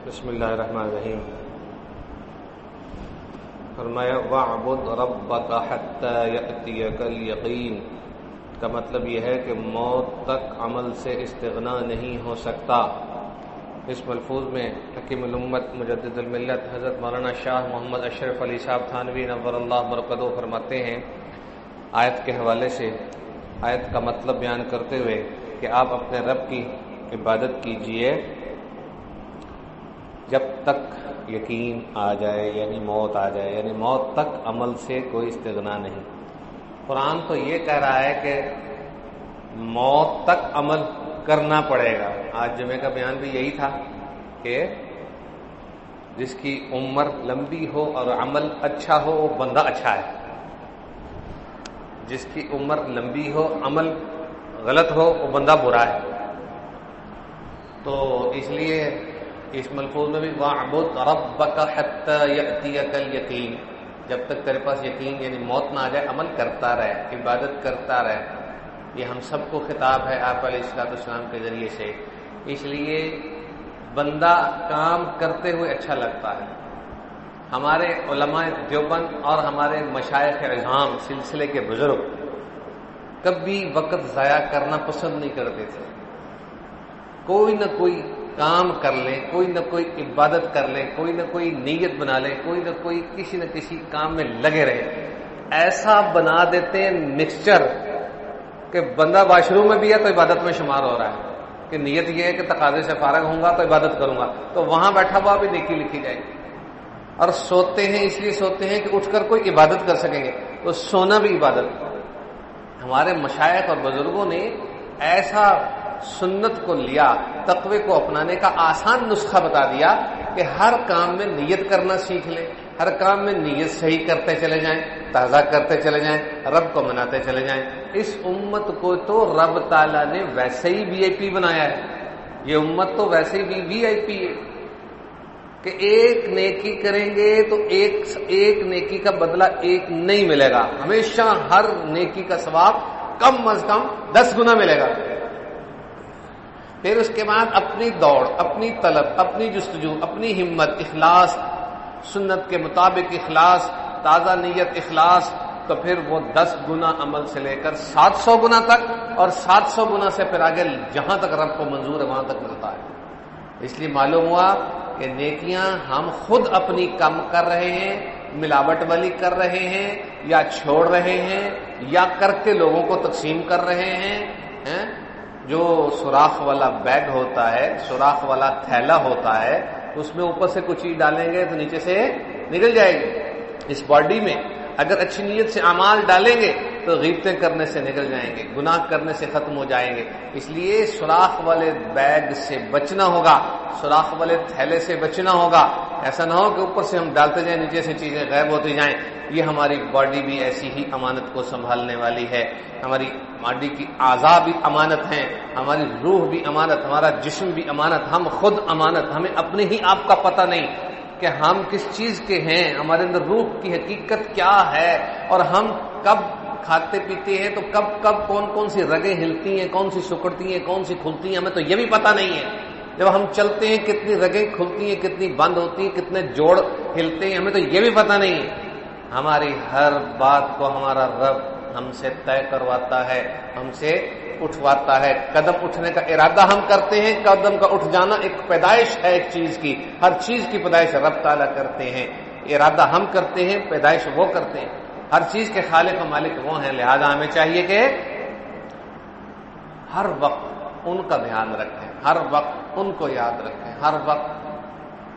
بسم اللہ الرحمن الرحیم. فرمایا وَاعْبُدْ رَبَّكَ حَتَّى يَأْتِيَكَ الْيَقِينُ کا مطلب یہ ہے کہ موت تک عمل سے استغنا نہیں ہو سکتا. اس ملفوظ میں حکیم الامت مجدد الملت حضرت مولانا شاہ محمد اشرف علی صاحب تھانوی نور اللہ برکتہ فرماتے ہیں آیت کے حوالے سے، آیت کا مطلب بیان کرتے ہوئے کہ آپ اپنے رب کی عبادت کیجئے جب تک یقین آ جائے، یعنی موت آ جائے، یعنی موت تک عمل سے کوئی استغنا نہیں. قرآن تو یہ کہہ رہا ہے کہ موت تک عمل کرنا پڑے گا. آج جمعہ کا بیان بھی یہی تھا کہ جس کی عمر لمبی ہو اور عمل اچھا ہو وہ بندہ اچھا ہے، جس کی عمر لمبی ہو عمل غلط ہو وہ بندہ برا ہے. تو اس لیے اس ملفوظ میں بھی وَاعْبُدْ رَبَّكَ حَتَّى يَأْتِيَكَ الْيَقِينُ، جب تک تیرے پاس یقین یعنی موت نہ آ جائے عمل کرتا رہے، عبادت کرتا رہے. یہ ہم سب کو خطاب ہے آپ علیہ السلام کے ذریعے سے. اس لیے بندہ کام کرتے ہوئے اچھا لگتا ہے. ہمارے علماء دیوبند اور ہمارے مشائخ اعظام سلسلے کے بزرگ کبھی وقت ضائع کرنا پسند نہیں کرتے تھے. کوئی نہ کوئی کام کر لیں، کوئی نہ کوئی عبادت کر لیں، کوئی نہ کوئی نیت بنا لیں، کوئی نہ کوئی کسی نہ کسی کام میں لگے رہے. ایسا بنا دیتے ہیں مکسچر کہ بندہ واش روم میں بھی ہے تو عبادت میں شمار ہو رہا ہے کہ نیت یہ ہے کہ تقاضے سے فارغ ہوں گا تو عبادت کروں گا، تو وہاں بیٹھا ہوا بھی نیکی لکھی جائے گی. اور سوتے ہیں اس لیے سوتے ہیں کہ اٹھ کر کوئی عبادت کر سکیں گے، تو سونا بھی عبادت. ہمارے مشائخ اور بزرگوں نے ایسا سنت کو لیا، تقوی کو اپنانے کا آسان نسخہ بتا دیا کہ ہر کام میں نیت کرنا سیکھ لیں، ہر کام میں نیت صحیح کرتے چلے جائیں، تازہ کرتے چلے جائیں، رب کو مناتے چلے جائیں. اس امت کو تو رب تعالیٰ نے ویسے ہی وی آئی پی بنایا ہے. یہ امت تو ویسے ہی وی آئی پی ہے کہ ایک نیکی کریں گے تو ایک نیکی کا بدلہ ایک نہیں ملے گا، ہمیشہ ہر نیکی کا ثواب کم از کم 10 گنا ملے گا. پھر اس کے بعد اپنی دوڑ، اپنی طلب، اپنی جستجو، اپنی ہمت، اخلاص، سنت کے مطابق اخلاص، تازہ نیت اخلاص، تو پھر وہ 10 گنا عمل سے لے کر 700 گنا تک، اور 700 گنا سے پھر آگے جہاں تک رب کو منظور ہے وہاں تک ملتا ہے. اس لیے معلوم ہوا کہ نیکیاں ہم خود اپنی کم کر رہے ہیں، ملاوٹ والی کر رہے ہیں، یا چھوڑ رہے ہیں، یا کر کے لوگوں کو تقسیم کر رہے ہیں. جو سوراخ والا بیگ ہوتا ہے، سوراخ والا تھیلا ہوتا ہے، اس میں اوپر سے کچھ چیز ڈالیں گے تو نیچے سے نکل جائے گی. اس باڈی میں اگر اچھی نیت سے اعمال ڈالیں گے تو غیبتیں کرنے سے نکل جائیں گے، گناہ کرنے سے ختم ہو جائیں گے. اس لیے سوراخ والے بیگ سے بچنا ہوگا، سوراخ والے تھیلے سے بچنا ہوگا. ایسا نہ ہو کہ اوپر سے ہم ڈالتے جائیں، نیچے سے چیزیں غائب ہوتی جائیں. یہ ہماری باڈی بھی ایسی ہی امانت کو سنبھالنے والی ہے. ہماری باڈی کی اعضاء بھی امانت ہیں، ہماری روح بھی امانت، ہمارا جسم بھی امانت، ہم خود امانت. ہمیں اپنے ہی آپ کا پتہ نہیں کہ ہم کس چیز کے ہیں، ہمارے اندر روح کی حقیقت کیا ہے، اور ہم کب کھاتے پیتے ہیں تو کب کون سی رگیں ہلتی ہیں، کون سی سکڑتی ہیں، کون سی کھلتی ہیں، ہمیں تو یہ بھی پتہ نہیں ہے. جب ہم چلتے ہیں کتنی رگیں کھلتی ہیں، کتنی بند ہوتی ہیں، کتنے جوڑ ہلتے ہیں، ہمیں تو یہ بھی پتہ نہیں ہے. ہماری ہر بات کو ہمارا رب ہم سے طے کرواتا ہے، ہم سے اٹھواتا ہے. قدم اٹھنے کا ارادہ ہم کرتے ہیں، قدم کا اٹھ جانا ایک پیدائش ہے ایک چیز کی. ہر چیز کی پیدائش رب تعالیٰ کرتے ہیں، ارادہ ہم کرتے ہیں، پیدائش وہ کرتے ہیں. ہر چیز کے خالق و مالک وہ ہیں. لہذا ہمیں چاہیے کہ ہر وقت ان کا دھیان رکھیں، ہر وقت ان کو یاد رکھیں. ہر وقت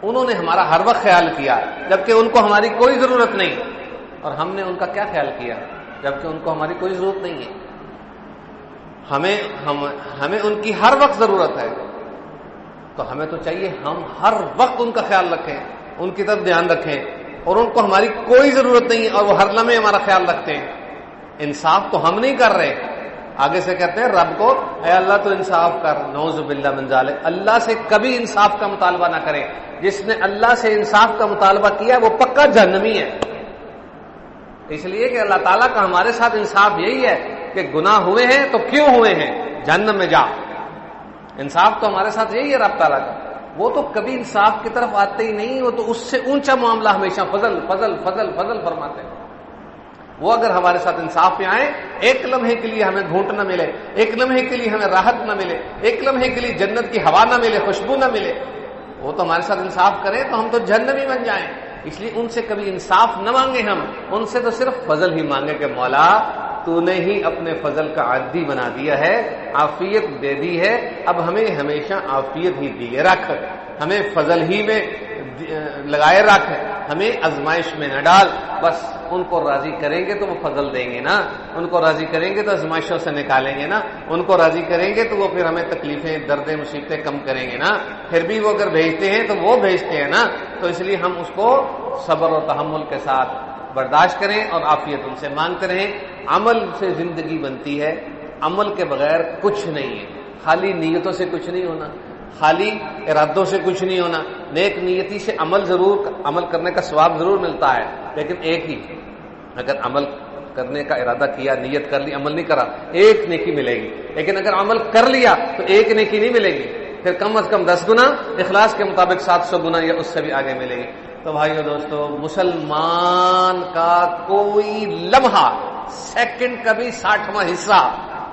انہوں نے ہمارا ہر وقت خیال کیا، جبکہ ان کو ہماری کوئی ضرورت نہیں. اور ہم نے ان کا کیا خیال کیا جبکہ ان کو ہماری کوئی ضرورت نہیں ہے. ہمیں ان کی ہر وقت ضرورت ہے، تو ہمیں تو چاہیے ہم ہر وقت ان کا خیال رکھیں، ان کی طرف دھیان رکھیں. اور ان کو ہماری کوئی ضرورت نہیں ہے اور وہ ہر لمحے ہمارا خیال رکھتے ہیں. انصاف تو ہم نہیں کر رہے. آگے سے کہتے ہیں رب کو اے اللہ تو انصاف کر، نعوذ باللہ من ذالک. اللہ سے کبھی انصاف کا مطالبہ نہ کریں. جس نے اللہ سے انصاف کا مطالبہ کیا وہ پکا جہنمی ہے. اس لیے کہ اللہ تعالیٰ کا ہمارے ساتھ انصاف یہی ہے کہ گناہ ہوئے ہیں تو کیوں ہوئے ہیں، جہنم میں جا. انصاف تو ہمارے ساتھ یہی ہے رب تعالیٰ کا. وہ تو کبھی انصاف کی طرف آتے ہی نہیں، وہ تو اس سے اونچا معاملہ ہمیشہ فضل فضل فضل فضل فرماتے ہیں۔ وہ اگر ہمارے ساتھ انصاف پہ آئیں، ایک لمحے کے لیے ہمیں گھونٹ نہ ملے، ایک لمحے کے لیے ہمیں راحت نہ ملے، ایک لمحے کے لیے جنت کی ہوا نہ ملے، خوشبو نہ ملے، وہ تو ہمارے ساتھ انصاف کریں تو ہم تو جہنمی بن جائیں۔ اس لیے ان سے کبھی انصاف نہ مانگے، ہم ان سے تو صرف فضل ہی مانگے کہ مولا تو نے ہی اپنے فضل کا عادی بنا دیا ہے، عافیت دے دی ہے، اب ہمیں ہمیشہ عافیت ہی دیے رکھ، ہمیں فضل ہی میں لگائے رکھ، ہمیں آزمائش میں نہ ڈال۔ بس ان کو راضی کریں گے تو وہ فضل دیں گے نا، ان کو راضی کریں گے تو آزمائشوں سے نکالیں گے نا، ان کو راضی کریں گے تو وہ پھر ہمیں تکلیفیں درد مصیبتیں کم کریں گے نا۔ پھر بھی وہ اگر بھیجتے ہیں تو وہ بھیجتے ہیں نا، تو اس لیے ہم اس کو صبر و تحمل کے ساتھ برداشت کریں اور عافیت ان سے مانگتے رہیں۔ عمل سے زندگی بنتی ہے، عمل کے بغیر کچھ نہیں ہے، خالی نیتوں سے کچھ نہیں ہونا، خالی ارادوں سے کچھ نہیں ہونا۔ نیک نیتی سے عمل کرنے کا ثواب ضرور ملتا ہے، لیکن ایک ہی، اگر عمل کرنے کا ارادہ کیا، نیت کر لی، عمل نہیں کرا، ایک نیکی ملے گی، لیکن اگر عمل کر لیا تو ایک نیکی نہیں ملے گی، پھر کم از کم 10 گنا، اخلاص کے مطابق 700 گنا یا اس سے بھی آگے ملے گی۔ تو بھائیو دوستو، مسلمان کا کوئی لمحہ، سیکنڈ کا بھی 60واں حصہ،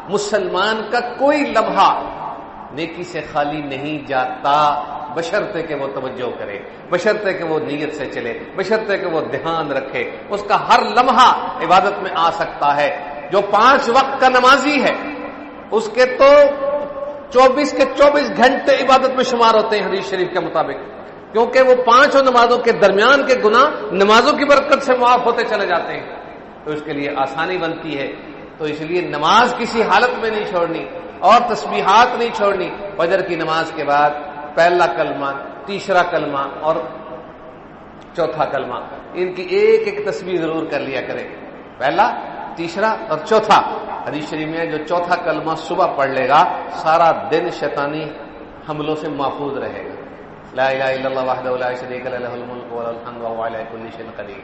مسلمان کا کوئی لمحہ نیکی سے خالی نہیں جاتا، بشرطے کہ وہ توجہ کرے، بشرطے کہ وہ نیت سے چلے، بشرطے کہ وہ دھیان رکھے، اس کا ہر لمحہ عبادت میں آ سکتا ہے۔ جو 5 وقت کا نمازی ہے اس کے تو 24 کے 24 گھنٹے عبادت میں شمار ہوتے ہیں حدیث شریف کے مطابق، کیونکہ وہ 5 نمازوں کے درمیان کے گناہ نمازوں کی برکت سے معاف ہوتے چلے جاتے ہیں، تو اس کے لیے آسانی بنتی ہے۔ تو اس لیے نماز کسی حالت میں نہیں چھوڑنی، اور تسبیحات نہیں چھوڑنی۔ فجر کی نماز کے بعد پہلا کلمہ، تیسرا کلمہ اور چوتھا کلمہ، ان کی ایک ایک تسبیح ضرور کر لیا کرے، پہلا، تیسرا اور چوتھا۔ حدیث شریف میں جو چوتھا کلمہ صبح پڑھ لے گا سارا دن شیطانی حملوں سے محفوظ رہے گا۔ لا الہ الا اللہ وحدہ لا شریک لہ لہ الملک وله الحمد وهو علی کل شیء قدیر۔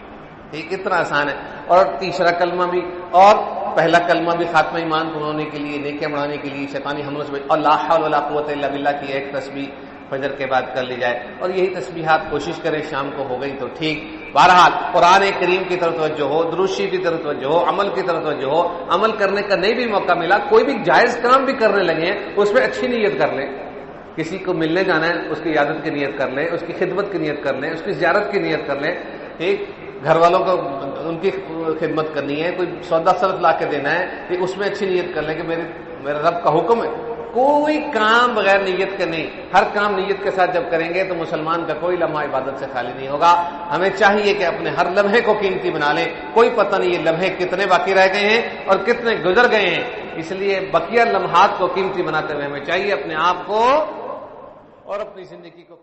ٹھیک، اتنا آسان ہے۔ اور تیسرا کلمہ بھی اور پہلا کلمہ بھی خاتمہ ایمان کو ہونے کے لیے، نیکیاں بڑھانے کے لیے، شیطانی حملوں سے، اور لا حول ولا قوت الا باللہ کی ایک تسبیح فجر کے بعد کر لی جائے، اور یہی تسبیحات کوشش کریں شام کو ہو گئی تو ٹھیک۔ بہرحال قرآن کریم کی طرف توجہ ہو، درود شریف کی طرف توجہ ہو، عمل کی طرف توجہ ہو۔ عمل کرنے کا نہیں بھی موقع ملا، کوئی بھی جائز کام بھی کرنے لگے ہیں، اس میں اچھی نیت کر لیں۔ کسی کو ملنے جانا ہے، اس کی عیادت کی نیت کر لیں، اس کی خدمت کی نیت کر لیں، اس کی زیارت کی نیت کر لیں، ٹھیک، گھر والوں کو ان کی خدمت کرنی ہے، کوئی سودا سلف لا کے دینا ہے، کہ اس میں اچھی نیت کر لیں کہ میرے رب کا حکم ہے۔ کوئی کام بغیر نیت کے نہیں، ہر کام نیت کے ساتھ جب کریں گے تو مسلمان کا کوئی لمحہ عبادت سے خالی نہیں ہوگا۔ ہمیں چاہیے کہ اپنے ہر لمحے کو قیمتی بنا لیں، کوئی پتہ نہیں یہ لمحے کتنے باقی رہ گئے ہیں اور کتنے گزر گئے ہیں، اس لیے بقیہ لمحات کو قیمتی بناتے ہوئے ہمیں چاہیے اپنے آپ کو اور اپنی زندگی کو